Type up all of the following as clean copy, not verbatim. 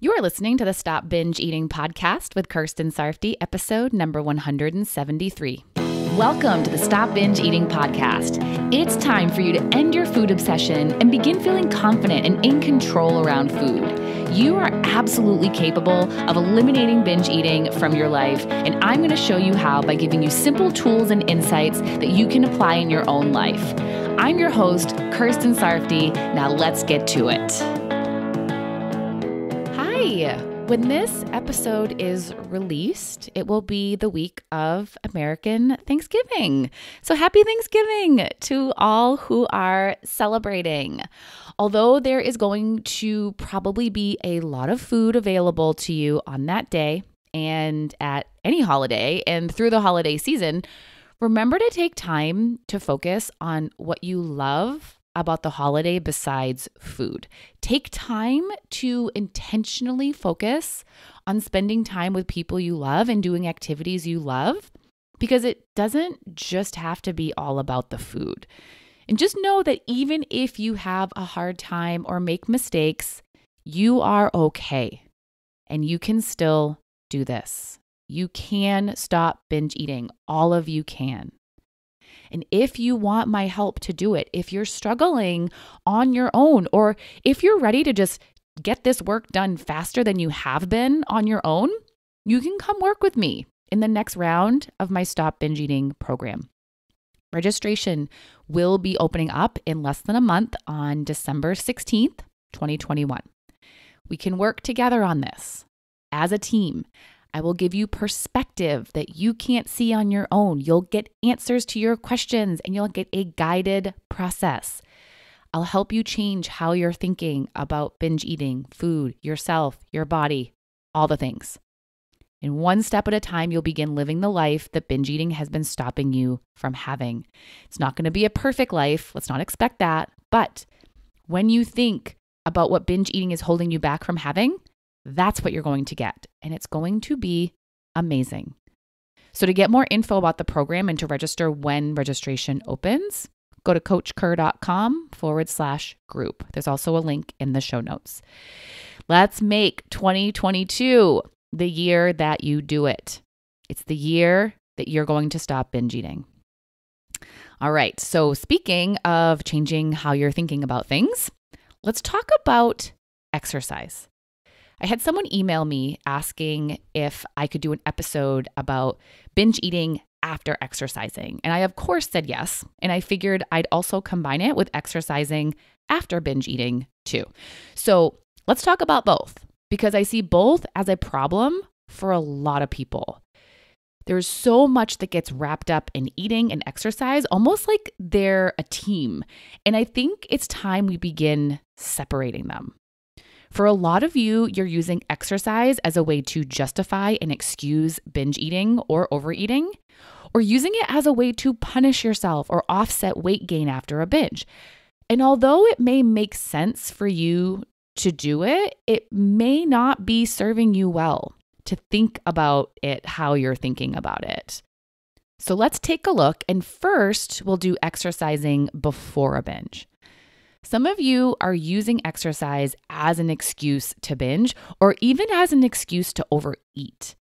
You are listening to the Stop Binge Eating podcast with Kirsten Sarfty, episode number 173. Welcome to the Stop Binge Eating podcast. It's time for you to end your food obsession and begin feeling confident and in control around food. You are absolutely capable of eliminating binge eating from your life, and I'm going to show you how by giving you simple tools and insights that you can apply in your own life. I'm your host, Kirsten Sarfty. Now let's get to it. When this episode is released, it will be the week of American Thanksgiving. So happy Thanksgiving to all who are celebrating. Although there is going to probably be a lot of food available to you on that day and at any holiday and through the holiday season, remember to take time to focus on what you love about the holiday besides food. Take time to intentionally focus on spending time with people you love and doing activities you love, because it doesn't just have to be all about the food. And just know that even if you have a hard time or make mistakes, you are okay and you can still do this. You can stop binge eating. All of you can. And if you want my help to do it, if you're struggling on your own, or if you're ready to just get this work done faster than you have been on your own, you can come work with me in the next round of my Stop Binge Eating program. Registration will be opening up in less than a month on December 16th, 2021. We can work together on this as a team. I will give you perspective that you can't see on your own. You'll get answers to your questions and you'll get a guided process. I'll help you change how you're thinking about binge eating, food, yourself, your body, all the things. And one step at a time, you'll begin living the life that binge eating has been stopping you from having. It's not going to be a perfect life. Let's not expect that. But when you think about what binge eating is holding you back from having, that's what you're going to get. And it's going to be amazing. So to get more info about the program and to register when registration opens, go to coachker.com/group. There's also a link in the show notes. Let's make 2022 the year that you do it. It's the year that you're going to stop binge eating. All right. So speaking of changing how you're thinking about things, let's talk about exercise. I had someone email me asking if I could do an episode about binge eating after exercising. And I, of course, said yes. And I figured I'd also combine it with exercising after binge eating too. So let's talk about both, because I see both as a problem for a lot of people. There's so much that gets wrapped up in eating and exercise, almost like they're a team. And I think it's time we begin separating them. For a lot of you, you're using exercise as a way to justify and excuse binge eating or overeating, or using it as a way to punish yourself or offset weight gain after a binge. And although it may make sense for you to do it, it may not be serving you well to think about it how you're thinking about it. So let's take a look. And first, we'll do exercising before a binge. Some of you are using exercise as an excuse to binge, or even as an excuse to overeat.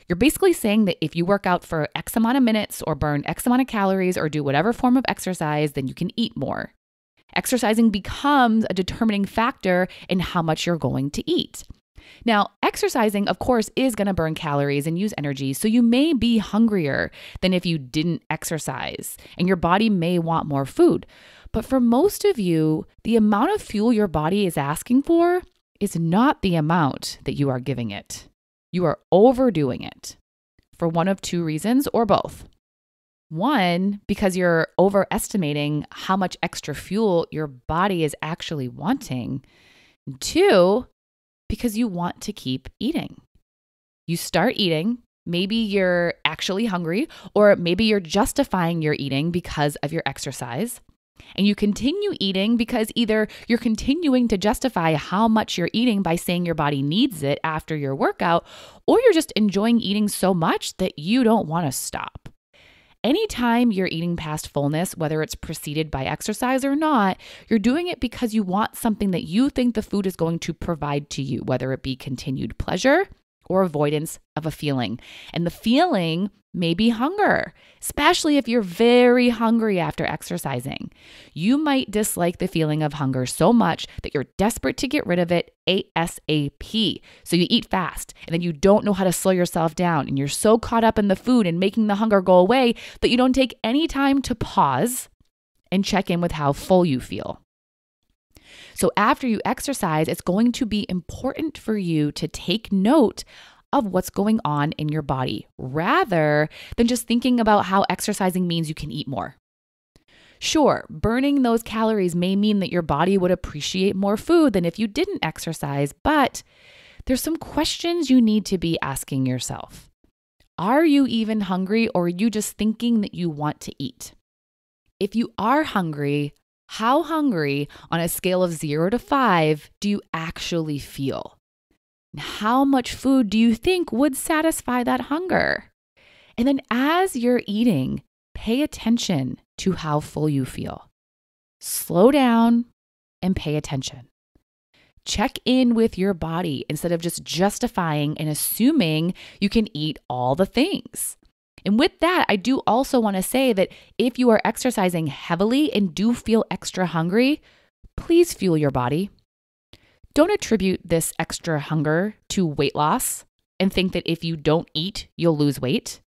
You're basically saying that if you work out for X amount of minutes or burn X amount of calories or do whatever form of exercise, then you can eat more. Exercising becomes a determining factor in how much you're going to eat. Now, exercising, of course, is going to burn calories and use energy, so you may be hungrier than if you didn't exercise, and your body may want more food. But for most of you, the amount of fuel your body is asking for is not the amount that you are giving it. You are overdoing it for one of two reasons, or both. One, because you're overestimating how much extra fuel your body is actually wanting. And two, because you want to keep eating. You start eating, maybe you're actually hungry, or maybe you're justifying your eating because of your exercise. And you continue eating because either you're continuing to justify how much you're eating by saying your body needs it after your workout, or you're just enjoying eating so much that you don't want to stop. Anytime you're eating past fullness, whether it's preceded by exercise or not, you're doing it because you want something that you think the food is going to provide to you, whether it be continued pleasure or avoidance of a feeling. And the feeling may be hunger, especially if you're very hungry after exercising. You might dislike the feeling of hunger so much that you're desperate to get rid of it ASAP. So you eat fast, and then you don't know how to slow yourself down, and you're so caught up in the food and making the hunger go away that you don't take any time to pause and check in with how full you feel. So after you exercise, it's going to be important for you to take note of what's going on in your body rather than just thinking about how exercising means you can eat more. Sure, burning those calories may mean that your body would appreciate more food than if you didn't exercise, but there's some questions you need to be asking yourself. Are you even hungry, or are you just thinking that you want to eat? If you are hungry, how hungry on a scale of 0 to 5 do you actually feel? And how much food do you think would satisfy that hunger? And then as you're eating, pay attention to how full you feel. Slow down and pay attention. Check in with your body instead of just justifying and assuming you can eat all the things. And with that, I do also want to say that if you are exercising heavily and do feel extra hungry, please fuel your body. Don't attribute this extra hunger to weight loss and think that if you don't eat, you'll lose weight.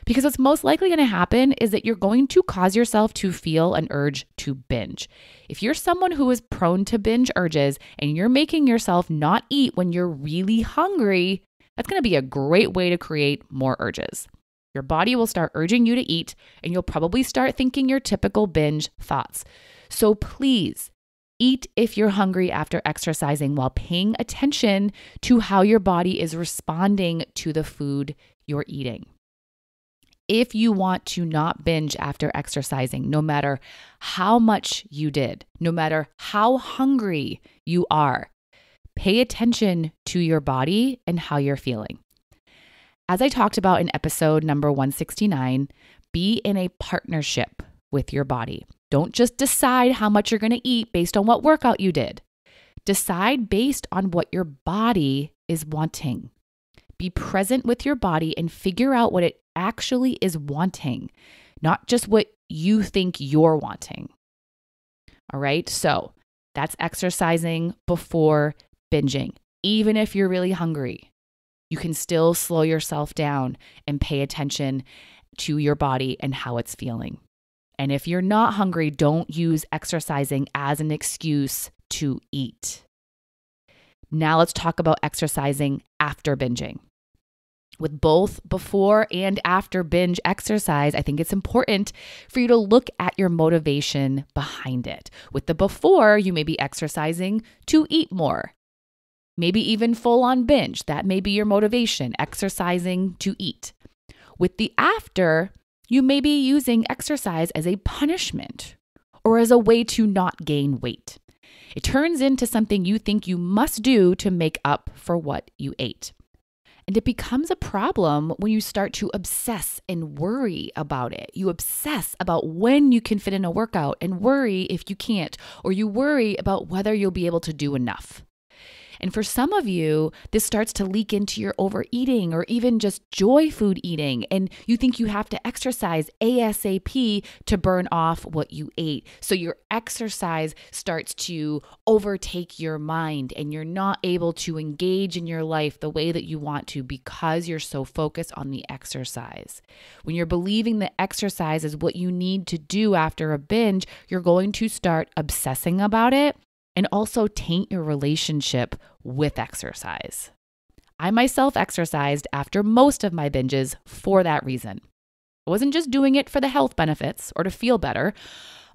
Because what's most likely going to happen is that you're going to cause yourself to feel an urge to binge. If you're someone who is prone to binge urges and you're making yourself not eat when you're really hungry, that's going to be a great way to create more urges. Your body will start urging you to eat, and you'll probably start thinking your typical binge thoughts. So please eat if you're hungry after exercising while paying attention to how your body is responding to the food you're eating. If you want to not binge after exercising, no matter how much you did, no matter how hungry you are, pay attention to your body and how you're feeling. As I talked about in episode number 169, be in a partnership with your body. Don't just decide how much you're going to eat based on what workout you did. Decide based on what your body is wanting. Be present with your body and figure out what it actually is wanting, not just what you think you're wanting. All right, so that's exercising before binging. Even if you're really hungry, you can still slow yourself down and pay attention to your body and how it's feeling. And if you're not hungry, don't use exercising as an excuse to eat. Now let's talk about exercising after binging. With both before and after binge exercise, I think it's important for you to look at your motivation behind it. With the before, you may be exercising to eat more. Maybe even full on binge. That may be your motivation, exercising to eat. With the after, you may be using exercise as a punishment or as a way to not gain weight. It turns into something you think you must do to make up for what you ate. And it becomes a problem when you start to obsess and worry about it. You obsess about when you can fit in a workout and worry if you can't, or you worry about whether you'll be able to do enough. And for some of you, this starts to leak into your overeating or even just joy food eating. And you think you have to exercise ASAP to burn off what you ate. So your exercise starts to overtake your mind and you're not able to engage in your life the way that you want to because you're so focused on the exercise. When you're believing that exercise is what you need to do after a binge, you're going to start obsessing about it and also taint your relationship with exercise. I myself exercised after most of my binges for that reason. I wasn't just doing it for the health benefits or to feel better,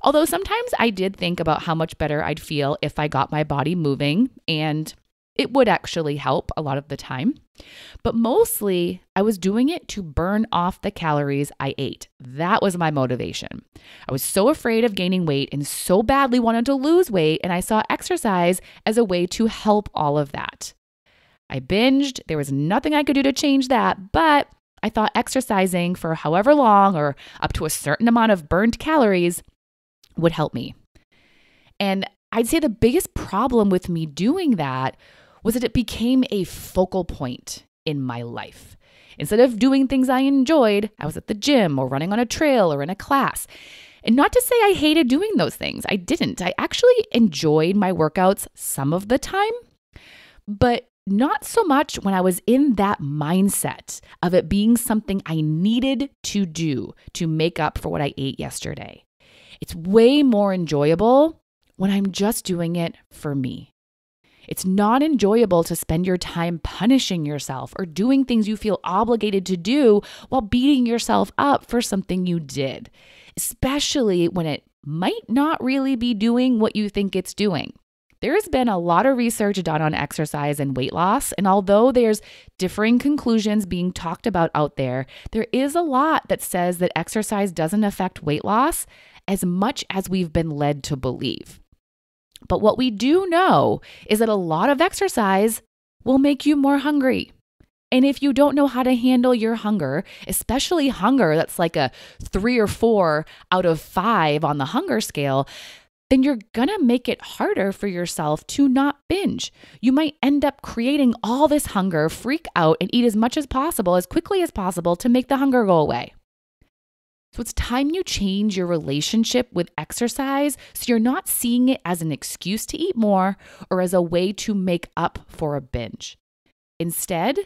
although sometimes I did think about how much better I'd feel if I got my body moving, and it would actually help a lot of the time. But mostly, I was doing it to burn off the calories I ate. That was my motivation. I was so afraid of gaining weight and so badly wanted to lose weight, and I saw exercise as a way to help all of that. I binged. There was nothing I could do to change that, but I thought exercising for however long or up to a certain amount of burned calories would help me. And I'd say the biggest problem with me doing that was that it became a focal point in my life. Instead of doing things I enjoyed, I was at the gym or running on a trail or in a class. And not to say I hated doing those things. I didn't. I actually enjoyed my workouts some of the time, but not so much when I was in that mindset of it being something I needed to do to make up for what I ate yesterday. It's way more enjoyable when I'm just doing it for me. It's not enjoyable to spend your time punishing yourself or doing things you feel obligated to do while beating yourself up for something you did, especially when it might not really be doing what you think it's doing. There has been a lot of research done on exercise and weight loss, and although there's differing conclusions being talked about out there, there is a lot that says that exercise doesn't affect weight loss as much as we've been led to believe. But what we do know is that a lot of exercise will make you more hungry. And if you don't know how to handle your hunger, especially hunger that's like a 3 or 4 out of 5 on the hunger scale, then you're going to make it harder for yourself to not binge. You might end up creating all this hunger, freak out, and eat as much as possible, as quickly as possible to make the hunger go away. So it's time you change your relationship with exercise so you're not seeing it as an excuse to eat more or as a way to make up for a binge. Instead,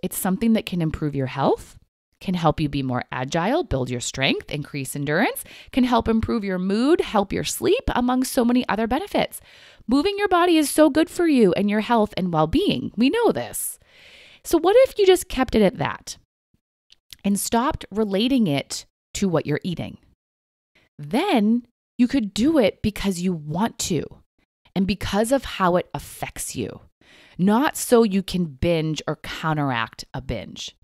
it's something that can improve your health, can help you be more agile, build your strength, increase endurance, can help improve your mood, help your sleep, among so many other benefits. Moving your body is so good for you and your health and well-being. We know this. So what if you just kept it at that and stopped relating it to what you're eating? Then you could do it because you want to and because of how it affects you, not so you can binge or counteract a binge.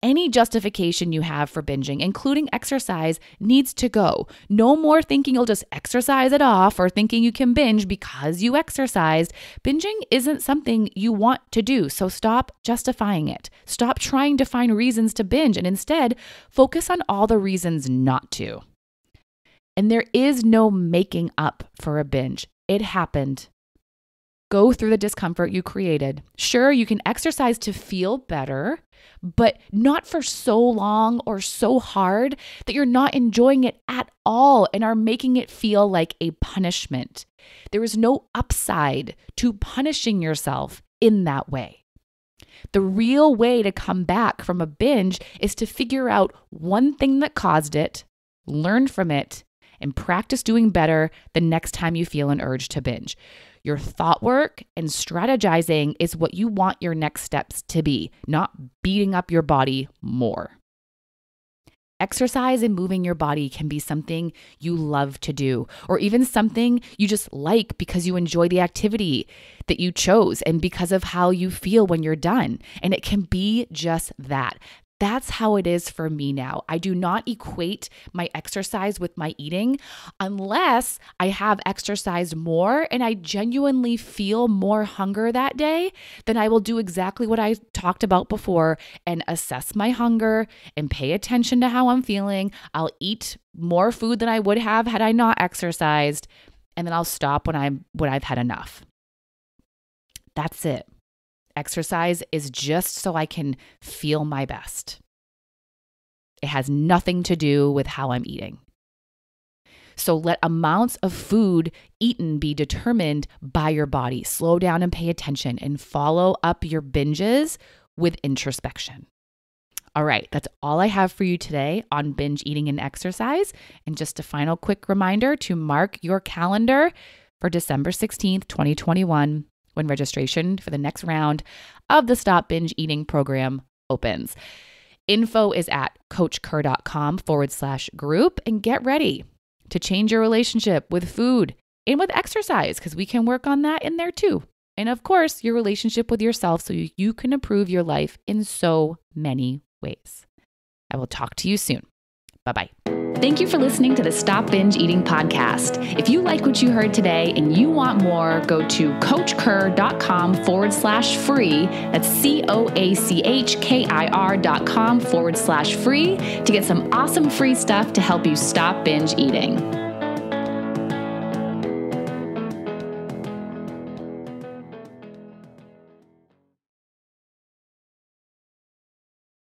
Any justification you have for binging, including exercise, needs to go. No more thinking you'll just exercise it off or thinking you can binge because you exercised. Binging isn't something you want to do, so stop justifying it. Stop trying to find reasons to binge and instead focus on all the reasons not to. And there is no making up for a binge. It happened. Go through the discomfort you created. Sure, you can exercise to feel better, but not for so long or so hard that you're not enjoying it at all and are making it feel like a punishment. There is no upside to punishing yourself in that way. The real way to come back from a binge is to figure out one thing that caused it, learn from it, and practice doing better the next time you feel an urge to binge. Your thought work and strategizing is what you want your next steps to be, not beating up your body more. Exercise and moving your body can be something you love to do, or even something you just like because you enjoy the activity that you chose and because of how you feel when you're done. And it can be just that. That's how it is for me now. I do not equate my exercise with my eating unless I have exercised more and I genuinely feel more hunger that day. Then I will do exactly what I talked about before and assess my hunger and pay attention to how I'm feeling. I'll eat more food than I would have had I not exercised, and then I'll stop when I've had enough. That's it. Exercise is just so I can feel my best. It has nothing to do with how I'm eating. So let amounts of food eaten be determined by your body. Slow down and pay attention and follow up your binges with introspection. All right, that's all I have for you today on binge eating and exercise. And just a final quick reminder to mark your calendar for December 16th, 2021, when registration for the next round of the Stop Binge Eating program opens. Info is at coachker.com/group, and get ready to change your relationship with food and with exercise, because we can work on that in there too. And of course, your relationship with yourself so you can improve your life in so many ways. I will talk to you soon. Bye-bye. Thank you for listening to the Stop Binge Eating podcast. If you like what you heard today and you want more, go to coachkir.com/free. That's COACHKIR.com/free to get some awesome free stuff to help you stop binge eating.